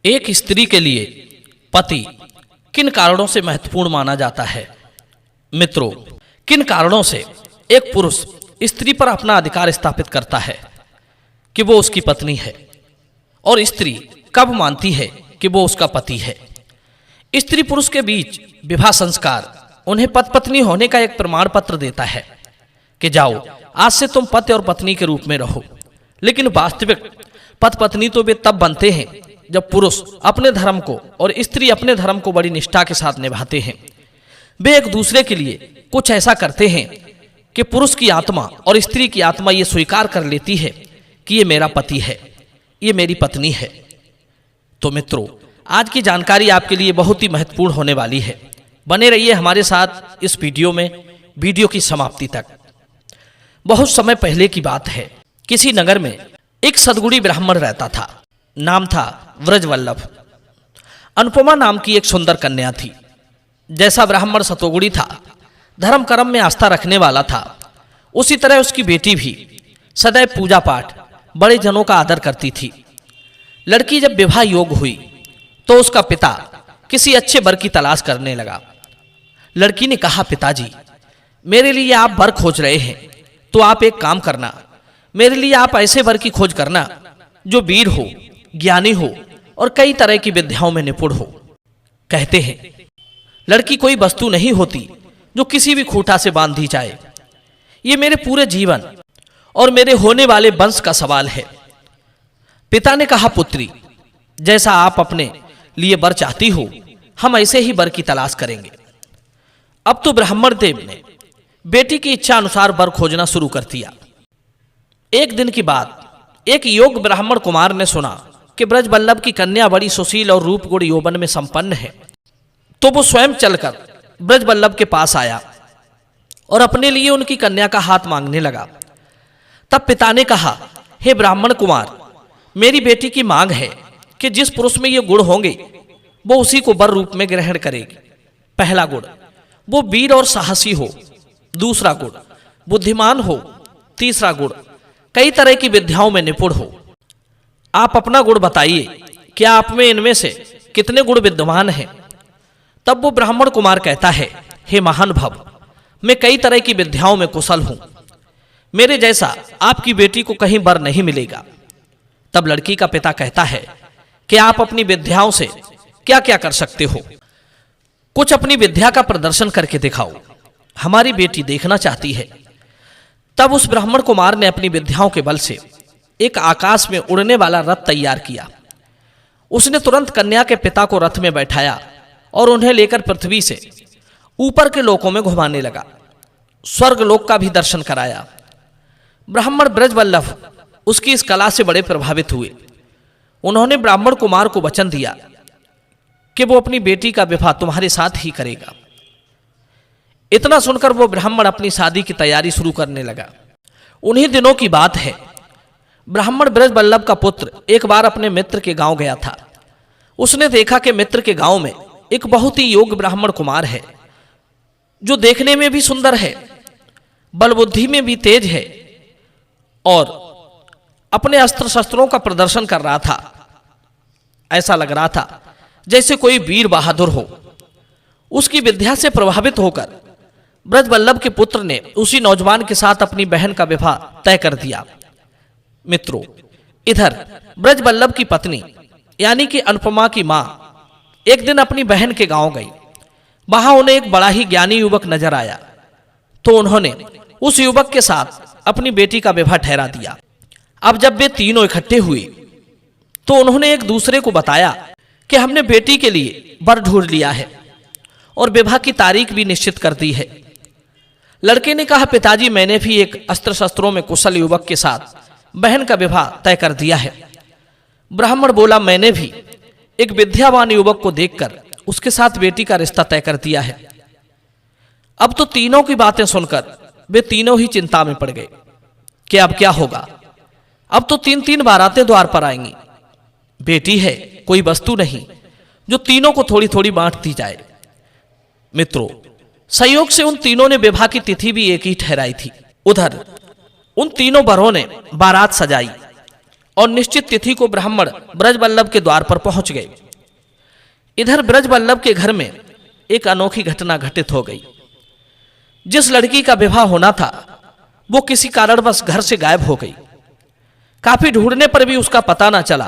एक स्त्री के लिए पति किन कारणों से महत्वपूर्ण माना जाता है? मित्रों, किन कारणों से एक पुरुष स्त्री पर अपना अधिकार स्थापित करता है कि वो उसकी पत्नी है, और स्त्री कब मानती है कि वो उसका पति है? स्त्री पुरुष के बीच विवाह संस्कार उन्हें पति पत्नी होने का एक प्रमाण पत्र देता है कि जाओ, आज से तुम पति और पत्नी के रूप में रहो। लेकिन वास्तविक पति पत्नी तो वे तब बनते हैं जब पुरुष अपने धर्म को और स्त्री अपने धर्म को बड़ी निष्ठा के साथ निभाते हैं। वे एक दूसरे के लिए कुछ ऐसा करते हैं कि पुरुष की आत्मा और स्त्री की आत्मा ये स्वीकार कर लेती है कि ये मेरा पति है, ये मेरी पत्नी है। तो मित्रों, आज की जानकारी आपके लिए बहुत ही महत्वपूर्ण होने वाली है। बने रहिए हमारे साथ इस वीडियो में, वीडियो की समाप्ति तक। बहुत समय पहले की बात है, किसी नगर में एक सद्गुणी ब्राह्मण रहता था। नाम था व्रजवल्लभ। अनुपमा नाम की एक सुंदर कन्या थी। जैसा ब्राह्मण सतोगुणी था, धर्म कर्म में आस्था रखने वाला था, उसी तरह उसकी बेटी भी सदैव पूजा पाठ, बड़े जनों का आदर करती थी। लड़की जब विवाह योग्य हुई तो उसका पिता किसी अच्छे वर की तलाश करने लगा। लड़की ने कहा, पिताजी, मेरे लिए आप वर खोज रहे हैं तो आप एक काम करना, मेरे लिए आप ऐसे वर की खोज करना जो वीर हो, ज्ञानी हो और कई तरह की विद्याओं में निपुण हो। कहते हैं, लड़की कोई वस्तु नहीं होती जो किसी भी खूंटा से बांधी जाए। ये मेरे पूरे जीवन और मेरे होने वाले वंश का सवाल है। पिता ने कहा, पुत्री, जैसा आप अपने लिए वर चाहती हो, हम ऐसे ही वर की तलाश करेंगे। अब तो ब्राह्मण देव ने बेटी की इच्छा अनुसार वर खोजना शुरू कर दिया। एक दिन की बात, एक योग्य ब्राह्मण कुमार ने सुना कि ब्रजवल्लभ की कन्या बड़ी सुशील और रूप गुण यौवन में संपन्न है। तो वो स्वयं चलकर ब्रजवल्लभ के पास आया और अपने लिए उनकी कन्या का हाथ मांगने लगा। तब पिता ने कहा, हे ब्राह्मण कुमार, मेरी बेटी की मांग है कि जिस पुरुष में ये गुण होंगे वो उसी को वर रूप में ग्रहण करेगी। पहला गुण, वो वीर और साहसी हो। दूसरा गुण, बुद्धिमान हो। तीसरा गुण, कई तरह की विद्याओं में निपुण हो। आप अपना गुण बताइए, क्या आप में इनमें से कितने गुण विद्यमान हैं? तब वो ब्राह्मण कुमार कहता है, हे महानुभाव, मैं कई तरह की विद्याओं में कुशल हूं। मेरे जैसा आपकी बेटी को कहीं वर नहीं मिलेगा। तब लड़की का पिता कहता है कि आप अपनी विद्याओं से क्या क्या कर सकते हो, कुछ अपनी विद्या का प्रदर्शन करके दिखाओ, हमारी बेटी देखना चाहती है। तब उस ब्राह्मण कुमार ने अपनी विद्याओं के बल से एक आकाश में उड़ने वाला रथ तैयार किया। उसने तुरंत कन्या के पिता को रथ में बैठाया और उन्हें लेकर पृथ्वी से ऊपर के लोकों में घुमाने लगा। स्वर्ग लोक का भी दर्शन कराया। ब्राह्मण ब्रजवल्लभ उसकी इस कला से बड़े प्रभावित हुए। उन्होंने ब्राह्मण कुमार को वचन दिया कि वो अपनी बेटी का विवाह तुम्हारे साथ ही करेगा। इतना सुनकर वो ब्राह्मण अपनी शादी की तैयारी शुरू करने लगा। उन्हीं दिनों की बात है, ब्राह्मण ब्रजवल्लभ का पुत्र एक बार अपने मित्र के गांव गया था। उसने देखा कि मित्र के गांव में एक बहुत ही योग्य ब्राह्मण कुमार है, जो देखने में भी सुंदर है, बल बुद्धि में भी तेज है और अपने अस्त्र शस्त्रों का प्रदर्शन कर रहा था। ऐसा लग रहा था जैसे कोई वीर बहादुर हो। उसकी विद्या से प्रभावित होकर ब्रजवल्लभ के पुत्र ने उसी नौजवान के साथ अपनी बहन का विवाह तय कर दिया। मित्रों, इधर ब्रजवल्लभ की पत्नी यानी कि अनुपमा की मां एक दिन अपनी बहन के गांव गई। वहां उन्हें एक बड़ा ही ज्ञानी युवक नजर आया, तो उन्होंने उस युवक के साथ अपनी बेटी का विवाह ठहरा दिया। अब जब वे तीनों इकट्ठे हुए तो उन्होंने एक दूसरे को बताया कि हमने बेटी के लिए वर ढूंढ लिया है और विवाह की तारीख भी निश्चित कर दी है। लड़के ने कहा, पिताजी, मैंने भी एक अस्त्र शस्त्रों में कुशल युवक के साथ बहन का विवाह तय कर दिया है। ब्राह्मण बोला, मैंने भी एक विद्यावान युवक को देखकर उसके साथ बेटी का रिश्ता तय कर दिया है। अब तो तीनों की बातें सुनकर वे तीनों ही चिंता में पड़ गए कि अब क्या होगा। अब तो 3-3 बारातें द्वार पर आएंगी। बेटी है, कोई वस्तु नहीं जो तीनों को थोड़ी थोड़ी बांट दी जाए। मित्रों, संयोग से उन तीनों ने विवाह की तिथि भी एक ही ठहराई थी। उधर उन तीनों वरों ने बारात सजाई और निश्चित तिथि को ब्राह्मण ब्रजवल्लभ के द्वार पर पहुंच गए। इधर ब्रजवल्लभ के घर में एक अनोखी घटना घटित हो गई। जिस लड़की का विवाह होना था वो किसी कारणवश घर से गायब हो गई। काफी ढूंढने पर भी उसका पता ना चला।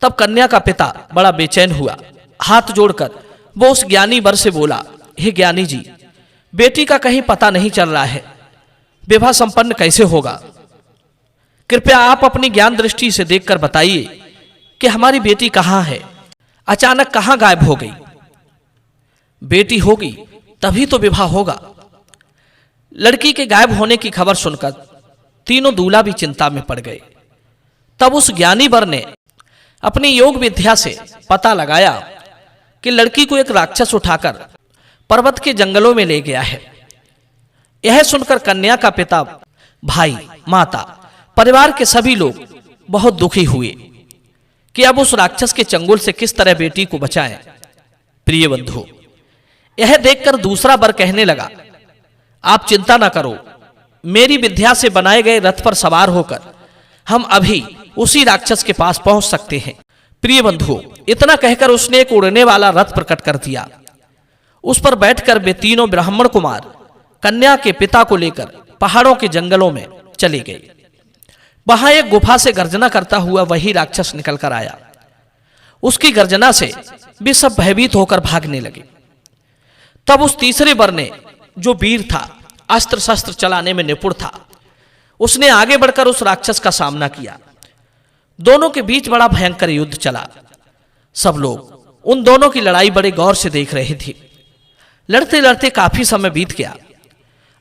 तब कन्या का पिता बड़ा बेचैन हुआ। हाथ जोड़कर वो उस ज्ञानी वर से बोला, हे ज्ञानी जी, बेटी का कहीं पता नहीं चल रहा है, विवाह संपन्न कैसे होगा? कृपया आप अपनी ज्ञान दृष्टि से देखकर बताइए कि हमारी बेटी कहाँ है, अचानक कहाँ गायब हो गई? बेटी होगी तभी तो विवाह होगा। लड़की के गायब होने की खबर सुनकर तीनों दूल्हा भी चिंता में पड़ गए। तब उस ज्ञानी वर ने अपनी योग विद्या से पता लगाया कि लड़की को एक राक्षस उठाकर पर्वत के जंगलों में ले गया है। यह सुनकर कन्या का पिता, भाई, माता, परिवार के सभी लोग बहुत दुखी हुए कि अब उस राक्षस के चंगुल से किस तरह बेटी को बचाएं। प्रिय बंधु, यह देखकर दूसरा वर कहने लगा, आप चिंता ना करो, मेरी विद्या से बनाए गए रथ पर सवार होकर हम अभी उसी राक्षस के पास पहुंच सकते हैं। प्रिय बंधु, इतना कहकर उसने एक उड़ने वाला रथ प्रकट कर दिया। उस पर बैठकर वे तीनों ब्राह्मण कुमार कन्या के पिता को लेकर पहाड़ों के जंगलों में चले गए। वहां एक गुफा से गर्जना करता हुआ वही राक्षस निकलकर आया। उसकी गर्जना से वे सब भयभीत होकर भागने लगे। तब उस तीसरे वर ने, जो वीर था, अस्त्र शस्त्र चलाने में निपुण था, उसने आगे बढ़कर उस राक्षस का सामना किया। दोनों के बीच बड़ा भयंकर युद्ध चला। सब लोग उन दोनों की लड़ाई बड़े गौर से देख रहे थे। लड़ते लड़ते काफी समय बीत गया।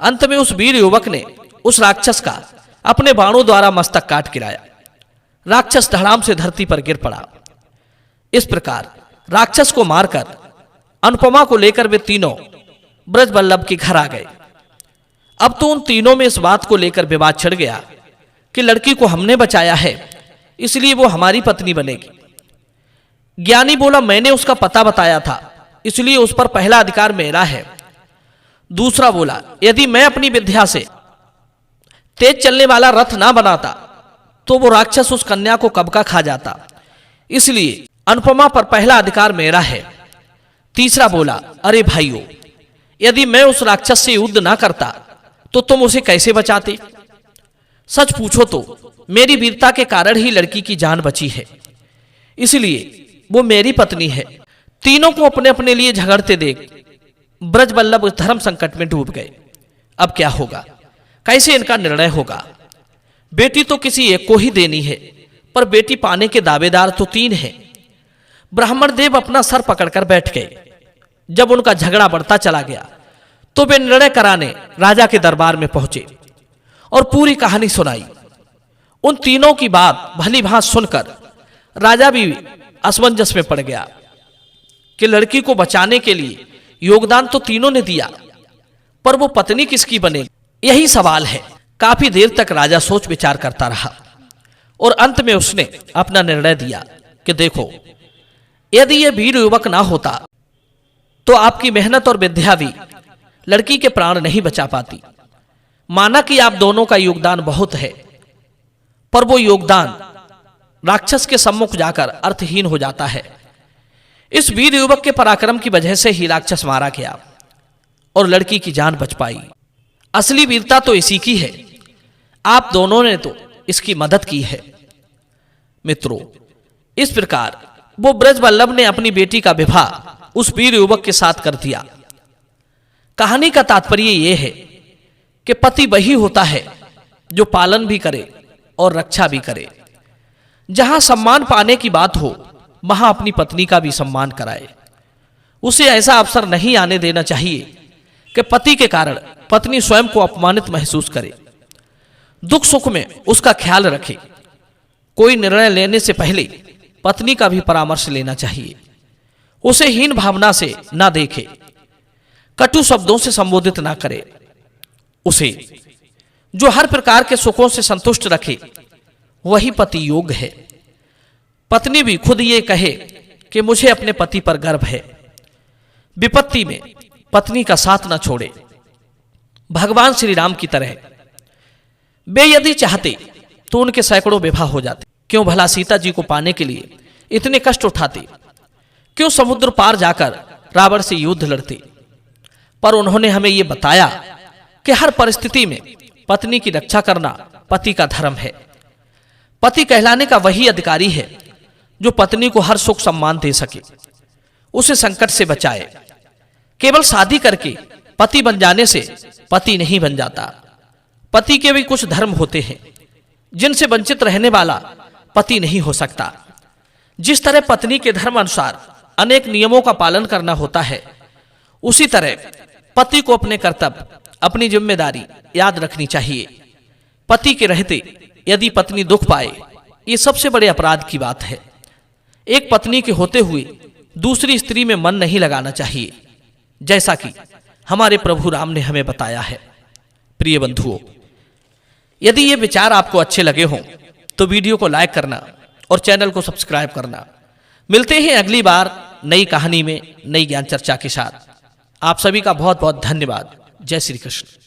अंत में उस वीर युवक ने उस राक्षस का अपने बाणों द्वारा मस्तक काट गिराया। राक्षस धड़ाम से धरती पर गिर पड़ा। इस प्रकार राक्षस को मारकर अनुपमा को लेकर वे तीनों ब्रजवल्लभ के घर आ गए। अब तो उन तीनों में इस बात को लेकर विवाद छिड़ गया कि लड़की को हमने बचाया है, इसलिए वो हमारी पत्नी बनेगी। ज्ञानी बोला, मैंने उसका पता बताया था, इसलिए उस पर पहला अधिकार मेरा है। दूसरा बोला, यदि मैं अपनी विद्या से तेज चलने वाला रथ ना बनाता तो वो राक्षस उस कन्या को कब का खा जाता, इसलिए अनुपमा पर पहला अधिकार मेरा है। तीसरा बोला, अरे भाइयों, यदि मैं उस राक्षस से युद्ध ना करता तो तुम उसे कैसे बचाते? सच पूछो तो मेरी वीरता के कारण ही लड़की की जान बची है, इसलिए वो मेरी पत्नी है। तीनों को अपने अपने लिए झगड़ते देख ब्रजवल्लभ धर्म संकट में डूब गए। अब क्या होगा, कैसे इनका निर्णय होगा? बेटी तो किसी एक को ही देनी है, पर बेटी पाने के दावेदार तो तीन हैं। ब्राह्मण देव अपना सर पकड़कर बैठ गए। जब उनका झगड़ा बढ़ता चला गया तो वे निर्णय कराने राजा के दरबार में पहुंचे और पूरी कहानी सुनाई। उन तीनों की बात भली भांति सुनकर राजा भी असमंजस में पड़ गया कि लड़की को बचाने के लिए योगदान तो तीनों ने दिया, पर वो पत्नी किसकी बनेगी, यही सवाल है। काफी देर तक राजा सोच विचार करता रहा और अंत में उसने अपना निर्णय दिया कि देखो, यदि ये वीर युवक ना होता तो आपकी मेहनत और विद्या भी लड़की के प्राण नहीं बचा पाती। माना कि आप दोनों का योगदान बहुत है, पर वो योगदान राक्षस के सम्मुख जाकर अर्थहीन हो जाता है। इस वीर युवक के पराक्रम की वजह से ही राक्षस मारा गया और लड़की की जान बच पाई। असली वीरता तो इसी की है। आप दोनों ने तो इसकी मदद की है। मित्रों, इस प्रकार वो ब्रजवल्लभ ने अपनी बेटी का विवाह उस वीर युवक के साथ कर दिया। कहानी का तात्पर्य यह है कि पति वही होता है जो पालन भी करे और रक्षा भी करे। जहां सम्मान पाने की बात हो वहां अपनी पत्नी का भी सम्मान कराए। उसे ऐसा अवसर नहीं आने देना चाहिए कि पति के कारण पत्नी स्वयं को अपमानित महसूस करे। दुख सुख में उसका ख्याल रखे। कोई निर्णय लेने से पहले पत्नी का भी परामर्श लेना चाहिए। उसे हीन भावना से ना देखे, कटु शब्दों से संबोधित ना करे। उसे जो हर प्रकार के सुखों से संतुष्ट रखे वही पति योग्य है। पत्नी भी खुद ये कहे कि मुझे अपने पति पर गर्व है। विपत्ति में पत्नी का साथ न छोड़े। भगवान श्री राम की तरह वे यदि चाहते तो उनके सैकड़ों विवाह हो जाते। क्यों भला सीता जी को पाने के लिए इतने कष्ट उठाते, क्यों समुद्र पार जाकर रावण से युद्ध लड़ते। पर उन्होंने हमें यह बताया कि हर परिस्थिति में पत्नी की रक्षा करना पति का धर्म है। पति कहलाने का वही अधिकारी है जो पत्नी को हर सुख सम्मान दे सके, उसे संकट से बचाए। केवल शादी करके पति बन जाने से पति नहीं बन जाता। पति के भी कुछ धर्म होते हैं जिनसे वंचित रहने वाला पति नहीं हो सकता। जिस तरह पत्नी के धर्म अनुसार अनेक नियमों का पालन करना होता है, उसी तरह पति को अपने कर्तव्य, अपनी जिम्मेदारी याद रखनी चाहिए। पति के रहते यदि पत्नी दुख पाए, ये सबसे बड़े अपराध की बात है। एक पत्नी के होते हुए दूसरी स्त्री में मन नहीं लगाना चाहिए, जैसा कि हमारे प्रभु राम ने हमें बताया है। प्रिय बंधुओं, यदि ये विचार आपको अच्छे लगे हों तो वीडियो को लाइक करना और चैनल को सब्सक्राइब करना। मिलते हैं अगली बार नई कहानी में, नई ज्ञान चर्चा के साथ। आप सभी का बहुत बहुत धन्यवाद। जय श्री कृष्ण।